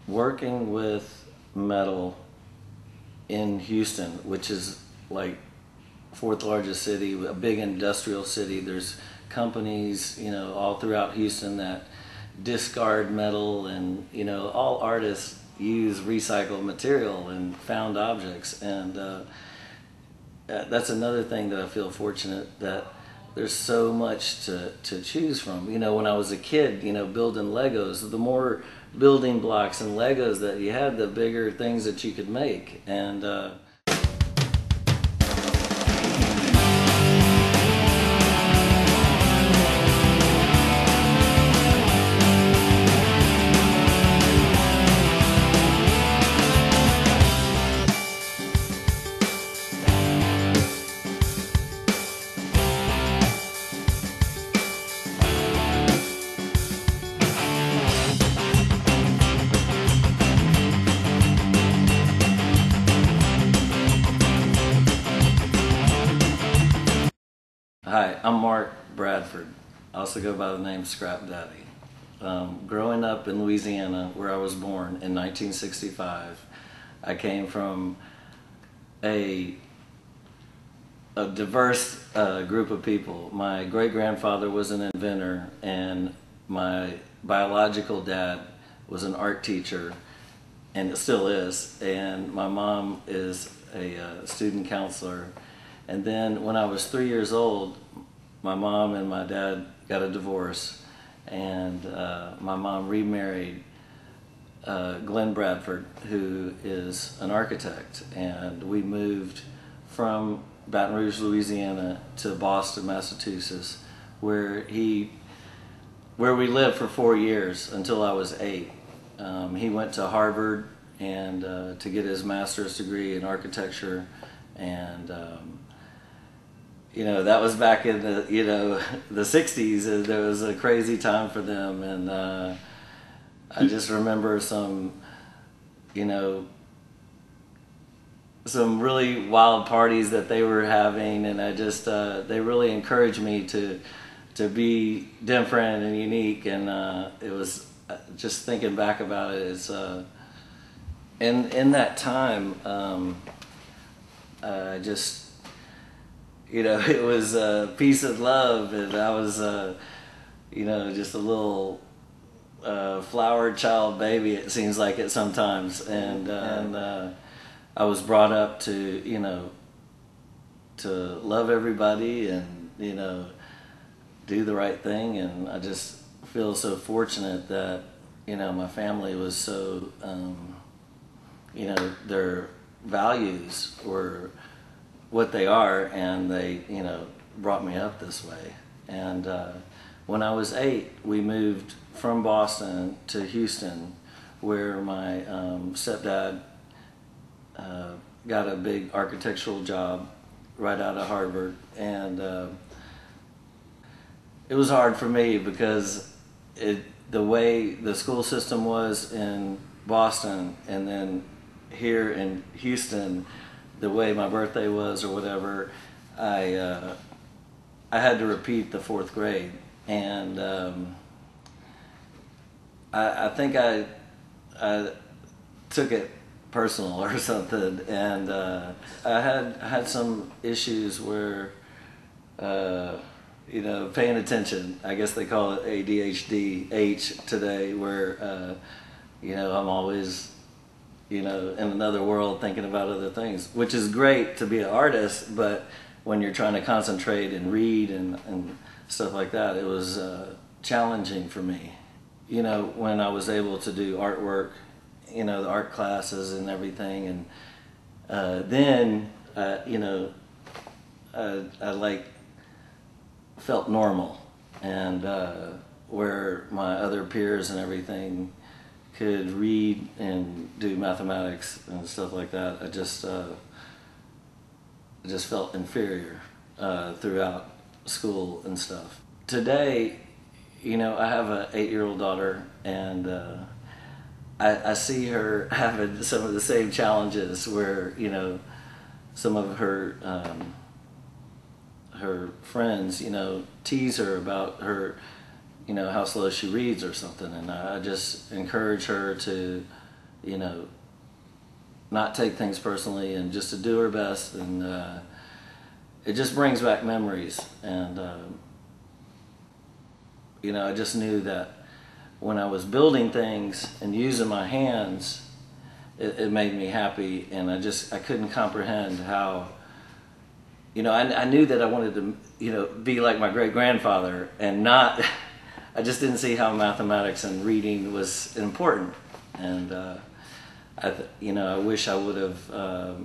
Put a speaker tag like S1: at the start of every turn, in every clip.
S1: working with metal in Houston, which is like fourth largest city, a big industrial city. There's companies, all throughout Houston that discard metal, and all artists use recycled material and found objects, and that's another thing that I feel fortunate that there's so much to choose from. When I was a kid, building Legos, the more building blocks and Legos that you had, the bigger things that you could make. And Hi, I'm Mark Bradford. I also go by the name Scrap Daddy. Growing up in Louisiana, where I was born in 1965, I came from a diverse group of people. My great-grandfather was an inventor, and my biological dad was an art teacher, and it still is, and my mom is a student counselor. And then when I was 3 years old, my mom and my dad got a divorce, and my mom remarried Glenn Bradford, who is an architect, and we moved from Baton Rouge, Louisiana to Boston, Massachusetts, where we lived for 4 years until I was 8. He went to Harvard and to get his master's degree in architecture, and that was back in the the 60s, and there was a crazy time for them. And I just remember some really wild parties that they were having, and I just they really encouraged me to be different and unique. And it was just thinking back about it, is in that time, I just it was peace and love, and I was just a little flower child baby, it seems like it sometimes. And I was brought up to to love everybody and do the right thing. And I just feel so fortunate that my family was so their values were what they are, and they brought me up this way. And when I was 8, we moved from Boston to Houston, where my stepdad got a big architectural job right out of Harvard. And it was hard for me because the way the school system was in Boston, and then here in Houston, the way my birthday was or whatever, I had to repeat the 4th grade. And I think I took it personal or something, and I had some issues where paying attention, I guess they call it ADHD today, where I'm always in another world thinking about other things, which is great to be an artist, but when you're trying to concentrate and read and stuff like that, it was challenging for me. When I was able to do artwork, the art classes and everything, and then I felt normal, and where my other peers and everything could read and do mathematics and stuff like that, I just felt inferior throughout school and stuff. Today, I have an 8-year-old daughter, and I see her having some of the same challenges where some of her friends tease her about her how slow she reads or something, and I just encourage her to you know, not take things personally and just to do her best. And it just brings back memories. And, you know, I just knew that when I was building things and using my hands, it made me happy. And I couldn't comprehend how, you know, I knew that I wanted to, you know, be like my great-grandfather and not, I just didn't see how mathematics and reading was important. And, you know, I wish I would have,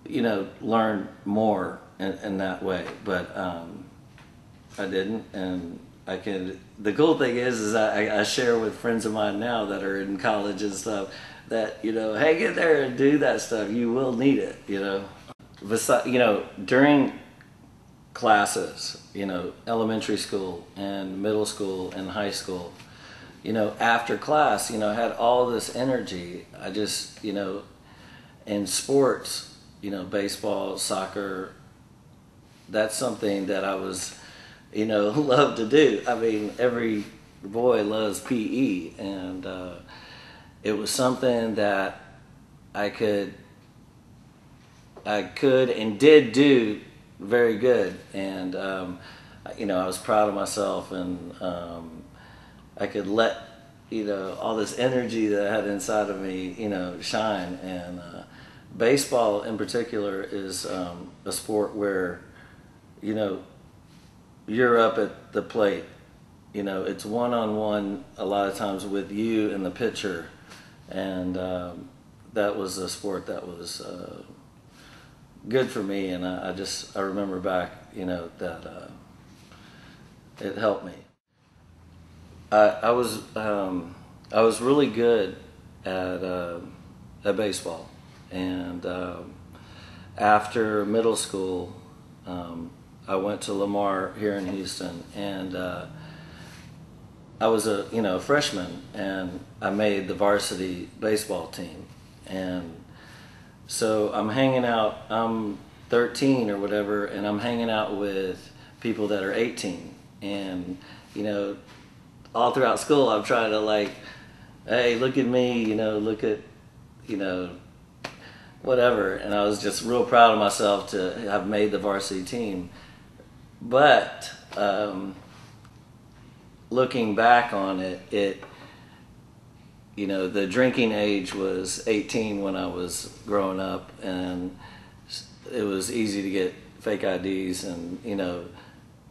S1: you know, learned more in that way, but I didn't. And the cool thing is I share with friends of mine now that are in college and stuff that, you know, hey, get there and do that stuff. You will need it, you know. You know, during classes, you know, elementary school and middle school and high school, you know, after class, you know, I had all this energy. I just, you know, in sports, you know, baseball, soccer, that's something that I was, you know, love to do. I mean, every boy loves PE, and it was something that I could and did do very good. And, you know, I was proud of myself, and I could let, you know, all this energy that I had inside of me, you know, shine. And baseball in particular is a sport where, you know, you're up at the plate. You know, it's one-on-one a lot of times with you and the pitcher. And that was a sport that was good for me. And I remember back, you know, that it helped me. I was really good at baseball, and after middle school, I went to Lamar here in Houston, and I was a freshman, and I made the varsity baseball team, and so I'm hanging out. I'm 13 or whatever, and I'm hanging out with people that are 18, and you know, all throughout school, I'm trying to like, hey, look at me, you know, look at, you know, whatever. And I was just real proud of myself to have made the varsity team. But looking back on it, you know, the drinking age was 18 when I was growing up, and it was easy to get fake IDs, and, you know,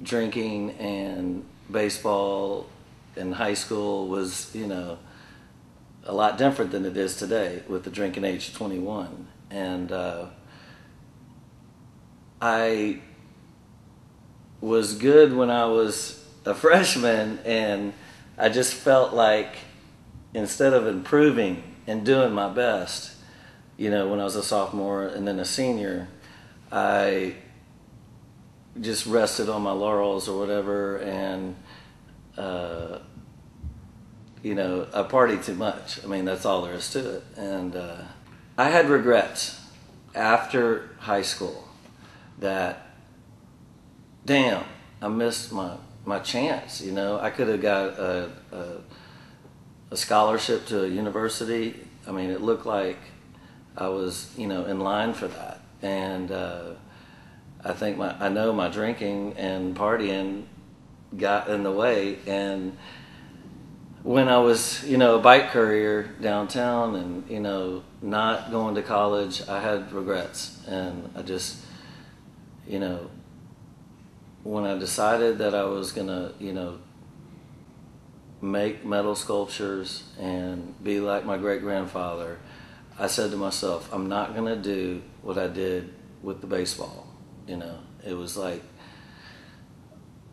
S1: drinking and baseball in high school was, you know, a lot different than it is today with the drinking age of 21. And I was good when I was a freshman, and I just felt like instead of improving and doing my best, you know, when I was a sophomore and then a senior, I just rested on my laurels or whatever, and you know, I partied too much. I mean, that's all there is to it. And I had regrets after high school that, damn, I missed my chance. You know, I could have got a scholarship to a university. I mean, it looked like I was, you know, in line for that. And I think I know my drinking and partying got in the way. And when I was, you know, a bike courier downtown and, you know, not going to college, I had regrets. And I just, you know, when I decided that I was going to, you know, make metal sculptures and be like my great-grandfather, I said to myself, I'm not going to do what I did with the baseball. You know, it was like,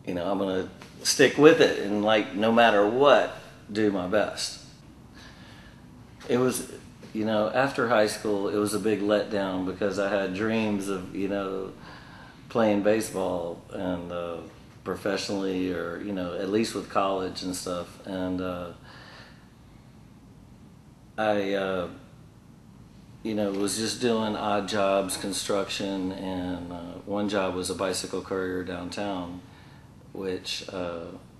S1: you know, I'm going to stick with it and, like, no matter what, do my best. It was, you know, after high school, it was a big letdown because I had dreams of, you know, playing baseball and professionally, or, you know, at least with college and stuff. And I, you know, was just doing odd jobs, construction, and one job was a bicycle courier downtown, which,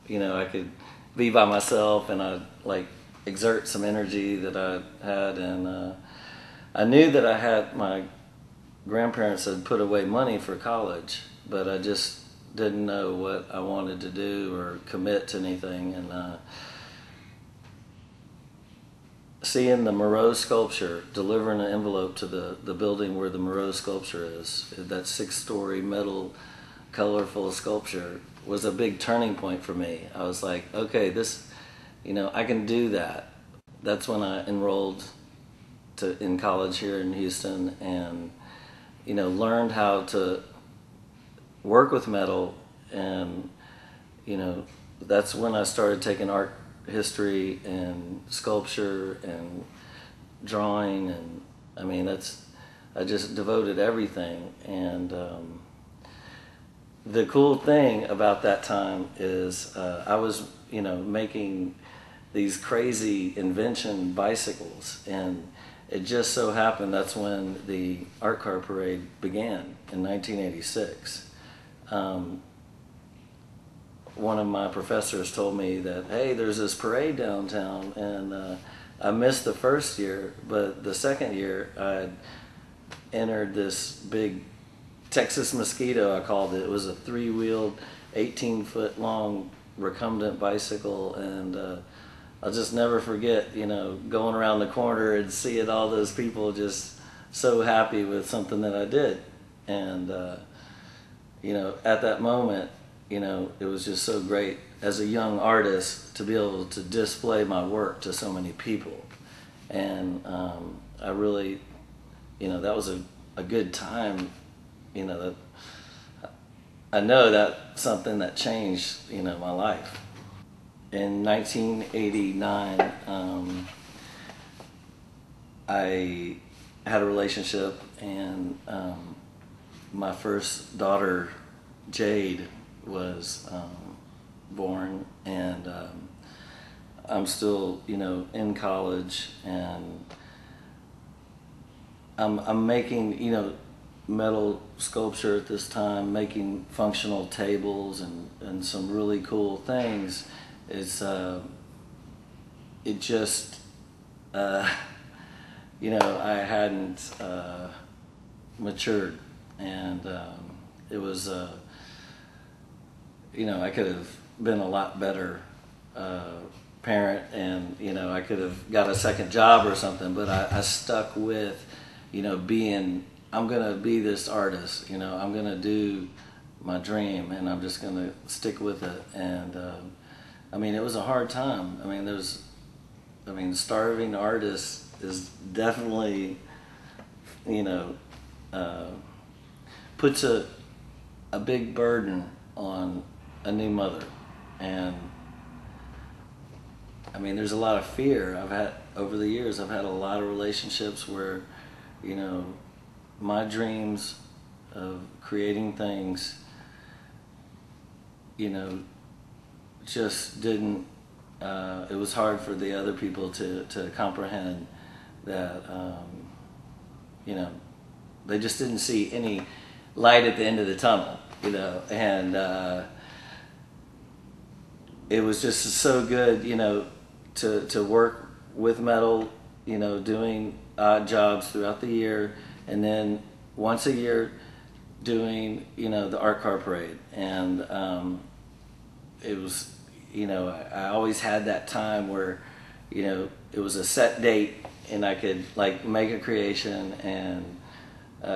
S1: you know, I could be by myself, and I'd like exert some energy that I had, and I knew that I had, my grandparents had put away money for college, but I just didn't know what I wanted to do or commit to anything. And seeing the Moreau sculpture, delivering an envelope to the building where the Moreau sculpture is, that 6-story metal colorful sculpture, was a big turning point for me. I was like, okay, this, I can do that. That's when I enrolled in college here in Houston, and learned how to work with metal. And that's when I started taking art history and sculpture and drawing, and I just devoted everything. And the cool thing about that time is I was making these crazy invention bicycles, and it just so happened that's when the art car parade began in 1986. One of my professors told me that, hey, there's this parade downtown, and I missed the first year, but the second year I entered this big Texas Mosquito, I called it. It was a 3-wheeled, 18-foot long recumbent bicycle, and I'll just never forget, going around the corner and seeing all those people just so happy with something that I did. And, at that moment, it was just so great as a young artist to be able to display my work to so many people. And I really, that was a good time, that I know that's something that changed, my life. In 1989, I had a relationship, and my first daughter, Jade, was born, and I'm still, in college, and I'm making, metal sculpture at this time, making functional tables and some really cool things. It's it just I hadn't matured, and it was I could have been a lot better parent, and I could have got a second job or something, but I stuck with I'm gonna be this artist, I'm gonna do my dream, and I'm just gonna stick with it. And it was a hard time. Starving artist is definitely, puts a big burden on a new mother. And there's a lot of fear. Over the years, I've had a lot of relationships where, my dreams of creating things, just didn't, it was hard for the other people to comprehend that, they just didn't see any light at the end of the tunnel, and it was just so good, to work with metal, doing odd jobs throughout the year, and then once a year doing, the art car parade. And it was, I always had that time where, it was a set date, and I could make a creation and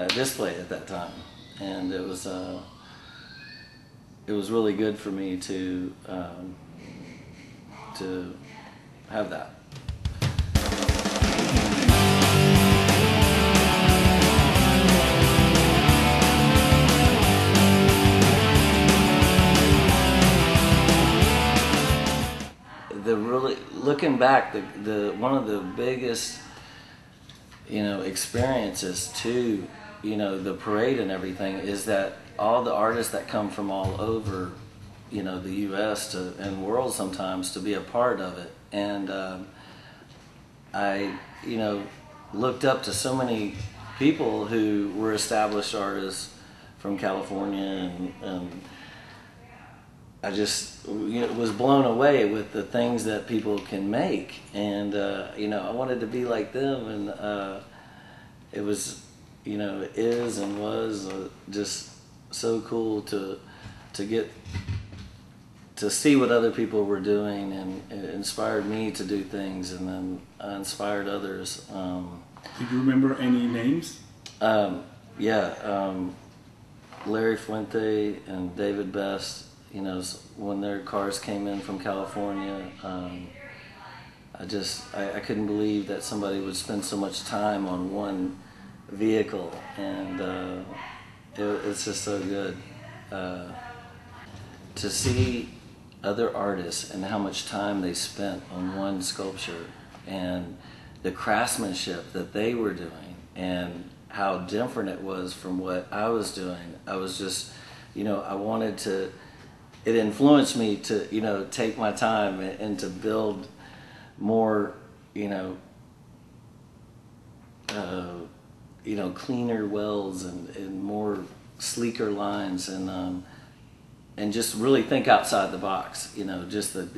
S1: display it at that time. And it was really good for me to have that. Looking back, the one of the biggest experiences to the parade and everything is that all the artists that come from all over the U.S. and world sometimes to be a part of it. And I looked up to so many people who were established artists from California, and I just was blown away with the things that people can make, and I wanted to be like them, and it was, it is and was just so cool to get to see what other people were doing, and it inspired me to do things, and then I inspired others.
S2: Do you remember any names?
S1: Yeah, Larry Fuente and David Best. When their cars came in from California, I couldn't believe that somebody would spend so much time on one vehicle, and it's just so good to see other artists and how much time they spent on one sculpture, and the craftsmanship that they were doing, and how different it was from what I was doing. I was just, I wanted to, it influenced me to, take my time and to build more, cleaner welds and more sleeker lines, and just really think outside the box. Just that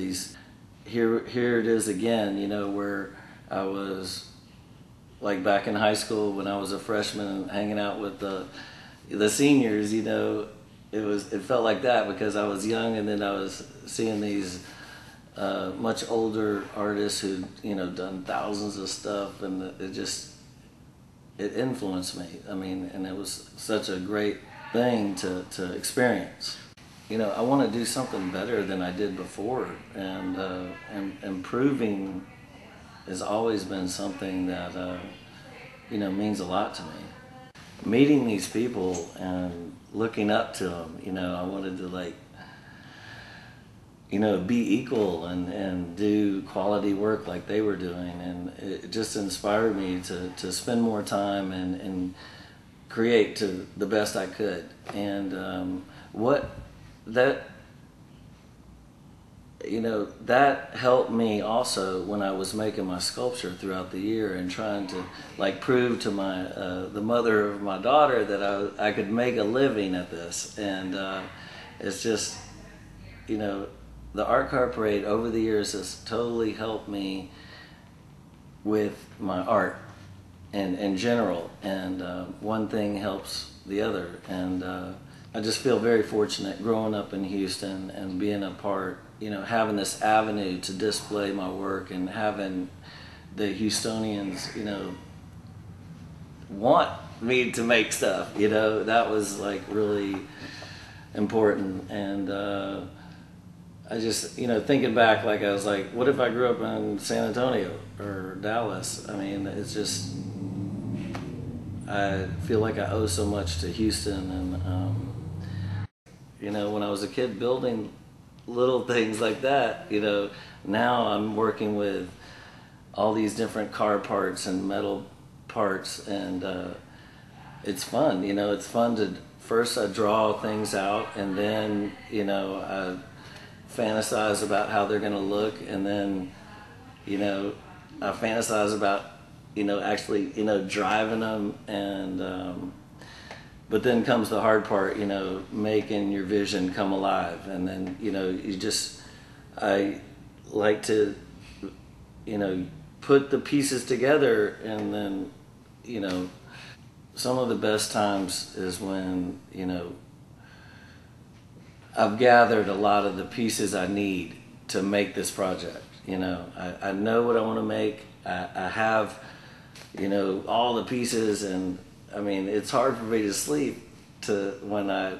S1: here it is again. Where I was like back in high school when I was a freshman and hanging out with the seniors. It felt like that because I was young, and then I was seeing these much older artists who done thousands of stuff, and it influenced me. And it was such a great thing to experience. I want to do something better than I did before, and improving has always been something that means a lot to me. Meeting these people and looking up to them, I wanted to be equal and do quality work like they were doing, and it just inspired me to spend more time and create to the best I could. And that helped me also when I was making my sculpture throughout the year and trying to prove to the mother of my daughter that I could make a living at this. And it's just, the Art Car Parade over the years has totally helped me with my art and in general, and one thing helps the other. And I just feel very fortunate growing up in Houston and being a part, having this avenue to display my work, and having the Houstonians, want me to make stuff, that was really important. And I just, thinking back, I was like, what if I grew up in San Antonio or Dallas? It's just, I feel like I owe so much to Houston. And when I was a kid building little things like that, now I'm working with all these different car parts and metal parts, and it's fun. It's fun to first I draw things out, and then I fantasize about how they're going to look, and then I fantasize about actually driving them, and but then comes the hard part, making your vision come alive. And then I like to put the pieces together, and then some of the best times is when I've gathered a lot of the pieces I need to make this project. I know what I want to make. I have all the pieces, and it's hard for me to sleep when at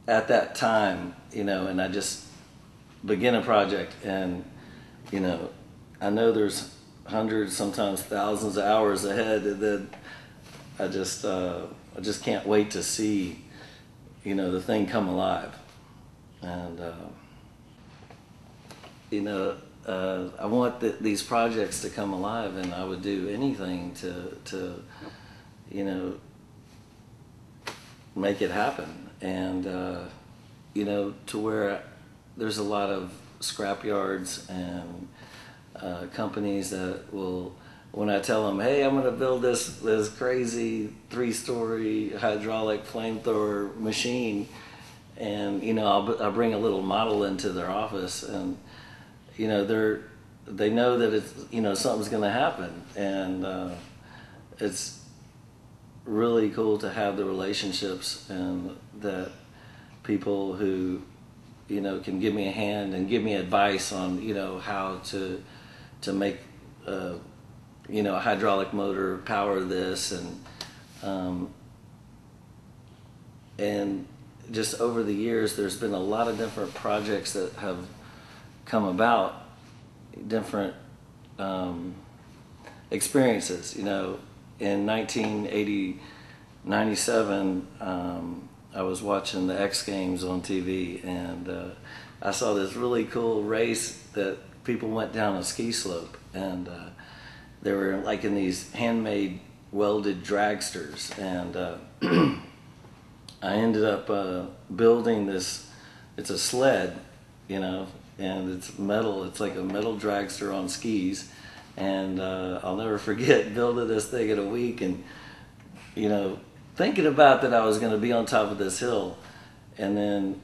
S1: that time, and I just begin a project, and I know there's hundreds, sometimes thousands of hours ahead, and then I just can't wait to see the thing come alive. And I want these projects to come alive, and I would do anything to make it happen. And to where there's a lot of scrap yards and companies that will, when I tell them, hey, I'm going to build this crazy 3-story hydraulic flamethrower machine, and I'll bring a little model into their office, and they know that it's something's going to happen, and it's really cool to have the relationships and that people who can give me a hand and give me advice on how to make a hydraulic motor power this, and just over the years there's been a lot of different projects that have come about, different experiences. In 1997, I was watching the X Games on TV, and I saw this really cool race that people went down a ski slope, and they were like in these handmade welded dragsters, and I ended up building this. It's a sled, and it's metal. It's like a metal dragster on skis, and I'll never forget building this thing in a week, and thinking about that I was going to be on top of this hill, and then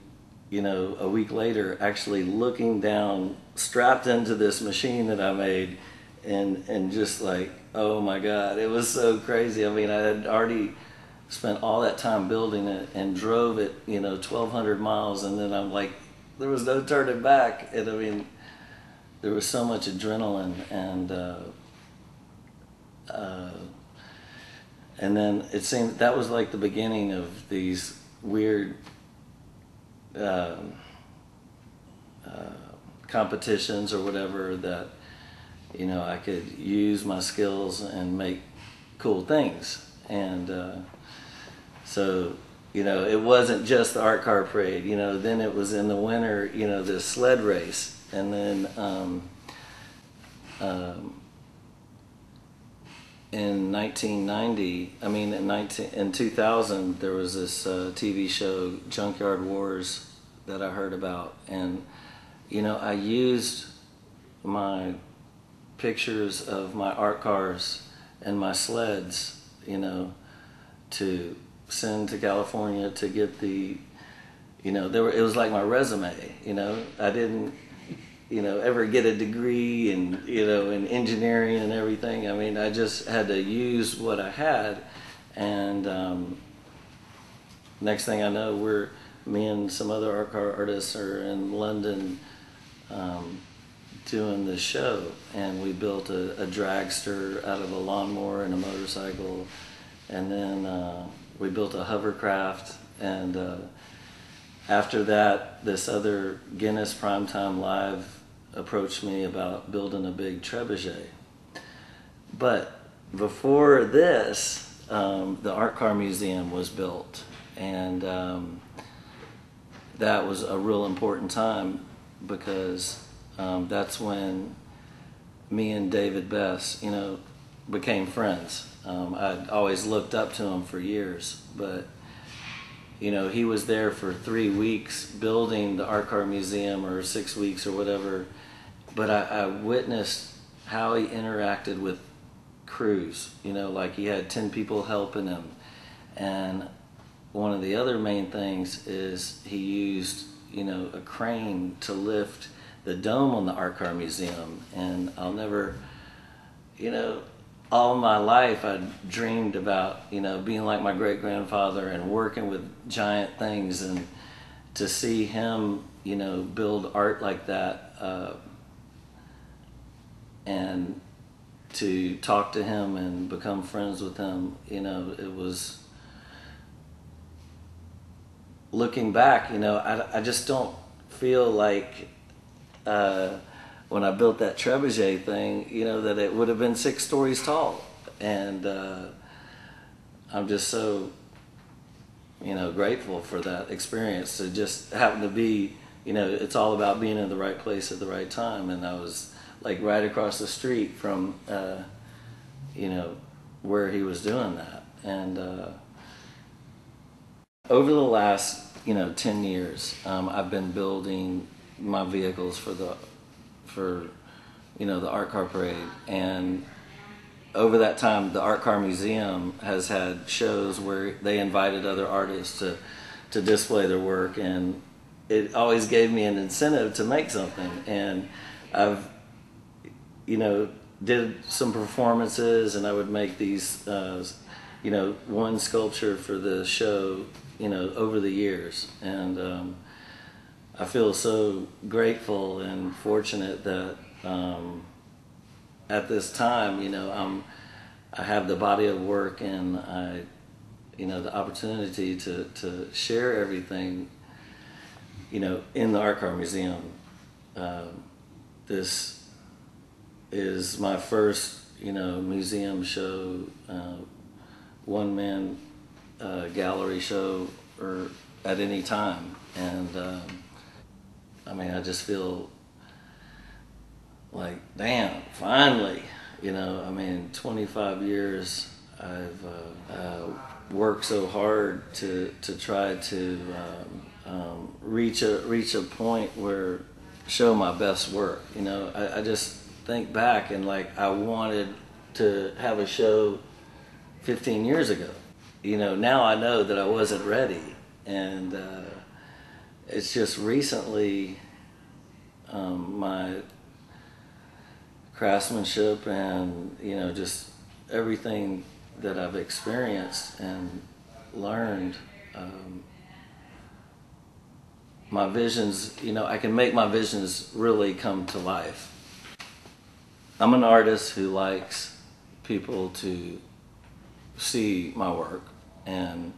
S1: a week later actually looking down, strapped into this machine that I made, and just like, oh my God, it was so crazy. I mean, I had already spent all that time building it and drove it 1,200 miles, and then I'm like, there was no turning back. And I mean, there was so much adrenaline, and then it seemed that was like the beginning of these weird competitions or whatever, that I could use my skills and make cool things. And so it wasn't just the art car parade. Then it was in the winter, this sled race, and then in 1990, in 2000, there was this TV show, Junkyard Wars, that I heard about, and I used my pictures of my art cars and my sleds, to send to California to get the, it was like my resume. I didn't ever get a degree in engineering and everything. I mean, I just had to use what I had, and next thing I know, me and some other art car artists are in London doing this show, and we built a dragster out of a lawnmower and a motorcycle, and then we built a hovercraft, and after that, this other Guinness Primetime Live approached me about building a big trebuchet. But before this, the Art Car Museum was built, and that was a real important time, because that's when me and David Bess, became friends. I'd always looked up to him for years, but he was there for 3 weeks building the Art Car Museum, or 6 weeks or whatever, but I witnessed how he interacted with crews. Like he had 10 people helping him, and one of the other main things is he used a crane to lift the dome on the Art Car Museum. And I'll never, all my life I dreamed about being like my great grandfather and working with giant things, and to see him build art like that, and to talk to him and become friends with him, it was, looking back, I just don't feel like when I built that trebuchet thing, that it would have been 6 stories tall. And I'm just so, grateful for that experience, to just happen to be, it's all about being in the right place at the right time. And I was like right across the street from, where he was doing that. And over the last, 10 years, I've been building my vehicles for the Art Car Parade. And over that time, the Art Car Museum has had shows where they invited other artists to to display their work, and it always gave me an incentive to make something. And I've, did some performances, and I would make these, one sculpture for the show, over the years. And I feel so grateful and fortunate that at this time, I have the body of work, and the opportunity to share everything, in the Art Car Museum. This is my first, museum show, one-man gallery show, or at any time. And I just feel like, damn, finally, 25 years I've worked so hard to try to reach a point where show my best work. I just think back, and like, I wanted to have a show 15 years ago. Now I know that I wasn't ready, and it's just recently my craftsmanship and just everything that I've experienced and learned, my visions, I can make my visions really come to life. I'm an artist who likes people to see my work, and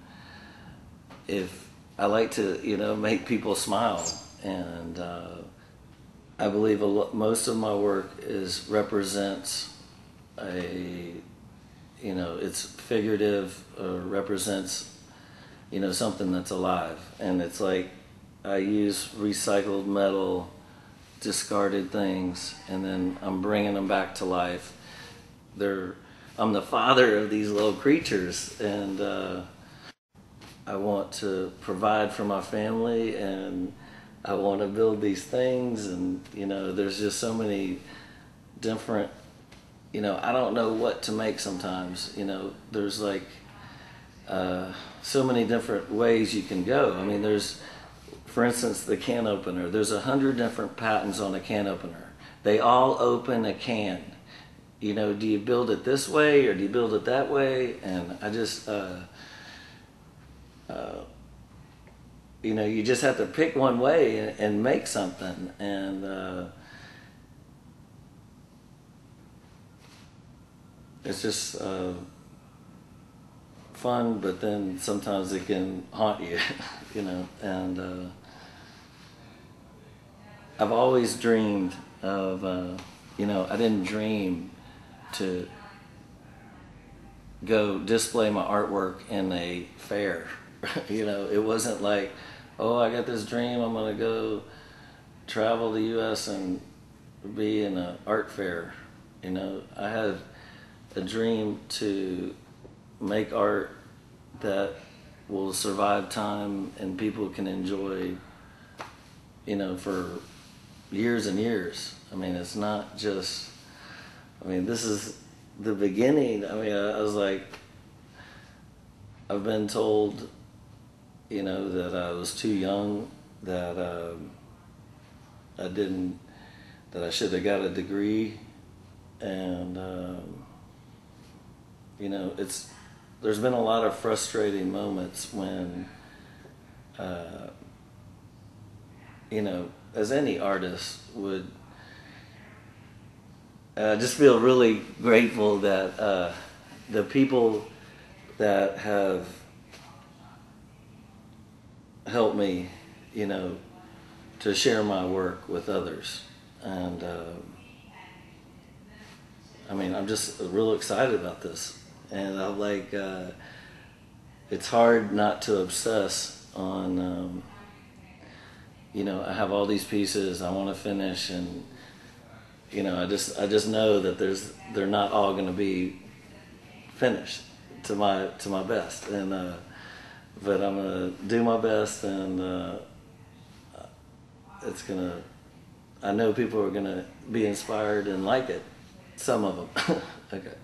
S1: if I like to make people smile, and I believe most of my work represents it's figurative, or represents something that's alive. And it's like I use recycled metal, discarded things, and then I'm bringing them back to life. I'm the father of these little creatures, and I want to provide for my family, and I want to build these things, and there's just so many different, I don't know what to make sometimes. There's like so many different ways you can go. There's, for instance, the can opener. There's 100 different patents on a can opener. They all open a can. Do you build it this way, or do you build it that way? And I just, you just have to pick one way and make something. And it's just fun, but then sometimes it can haunt you, and I've always dreamed of, I didn't dream to go display my artwork in a fair. It wasn't like, oh, I got this dream, I'm gonna go travel the US and be in an art fair. I had a dream to make art that will survive time and people can enjoy, for years and years. It's not just, this is the beginning. I was like, I've been told, that I was too young, that that I should have got a degree, and there's been a lot of frustrating moments when, as any artist would, I just feel really grateful that the people that have helped me, to share my work with others. And I'm just real excited about this. And I'm like, it's hard not to obsess on, I have all these pieces I want to finish, and I just know that they're not all going to be finished to my best, and but I'm gonna do my best, and I know people are gonna be inspired and like it. Some of them. Okay.